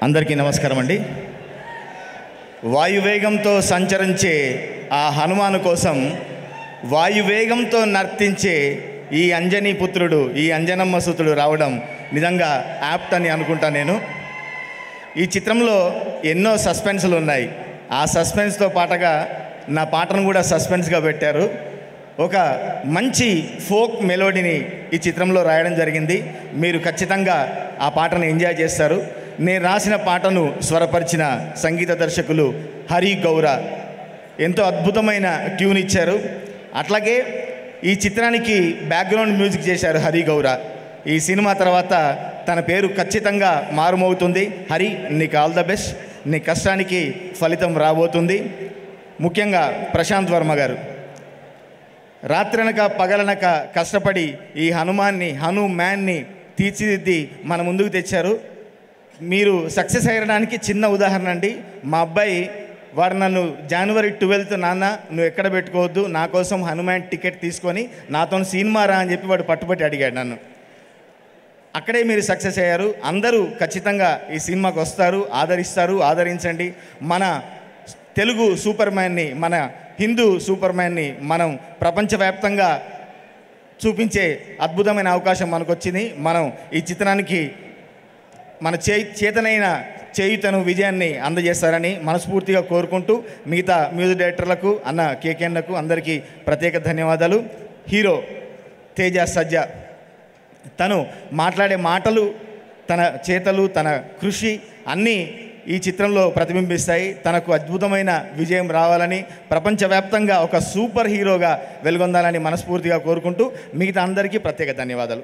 అందరికీ నమస్కారం అండి. వాయువేగంతో సంచరించే ఆ హనుమాను కోసం వాయువేగంతో నర్తించే ఈ అంజనీ పుత్రుడు, ఈ అంజనమ్మ సుతుడు రావడం నిజంగా యాప్ట్ అని అనుకుంటా నేను. ఈ చిత్రంలో ఎన్నో సస్పెన్స్లు ఉన్నాయి. ఆ సస్పెన్స్తో పాటుగా నా పాటను కూడా సస్పెన్స్గా పెట్టారు. ఒక మంచి ఫోక్ మెలోడీని ఈ చిత్రంలో రాయడం జరిగింది. మీరు ఖచ్చితంగా ఆ పాటను ఎంజాయ్ చేస్తారు. నేను రాసిన పాటను స్వరపరిచిన సంగీత దర్శకులు హరి గౌర ఎంతో అద్భుతమైన ట్యూన్ ఇచ్చారు. అట్లాగే ఈ చిత్రానికి బ్యాక్గ్రౌండ్ మ్యూజిక్ చేశారు హరి గౌర. ఈ సినిమా తర్వాత తన పేరు ఖచ్చితంగా మారుమవుతుంది. హరి, నీకు ఆల్ ద బెస్ట్. నీ కష్టానికి ఫలితం రాబోతుంది. ముఖ్యంగా ప్రశాంత్ వర్మ గారు రాత్రనక పగలనక కష్టపడి ఈ హనుమాన్ని తీర్చిదిద్ది మన ముందుకు తెచ్చారు. మీరు సక్సెస్ అయ్యడానికి చిన్న ఉదాహరణ అండి. మా అబ్బాయి వాడు నన్ను January 12th నాన్న నువ్వు ఎక్కడ పెట్టుకోవద్దు, నా కోసం హనుమాన్ టికెట్ తీసుకొని నాతో సినిమా రా అని చెప్పి వాడు పట్టుబట్టి అడిగాడు నన్ను. అక్కడే మీరు సక్సెస్ అయ్యారు. అందరూ ఖచ్చితంగా ఈ సినిమాకి వస్తారు, ఆదరిస్తారు. ఆదరించండి. మన తెలుగు సూపర్ మ్యాన్ని, మన హిందూ సూపర్ మ్యాన్ని మనం ప్రపంచవ్యాప్తంగా చూపించే అద్భుతమైన అవకాశం మనకు వచ్చింది. మనం ఈ చిత్రానికి మన చేతనైన చేయుతను విజయాన్ని అందజేస్తారని మనస్ఫూర్తిగా కోరుకుంటూ మిగతా మ్యూజిక్ డైరెక్టర్లకు, అన్న కేకేఎన్లకు అందరికీ ప్రత్యేక ధన్యవాదాలు. హీరో తేజ సజ్జ తను మాట్లాడే మాటలు, తన చేతలు, తన కృషి అన్నీ ఈ చిత్రంలో ప్రతిబింబిస్తాయి. తనకు అద్భుతమైన విజయం రావాలని, ప్రపంచవ్యాప్తంగా ఒక సూపర్ హీరోగా వెలుగొందాలని మనస్ఫూర్తిగా కోరుకుంటూ మిగతా అందరికీ ప్రత్యేక ధన్యవాదాలు.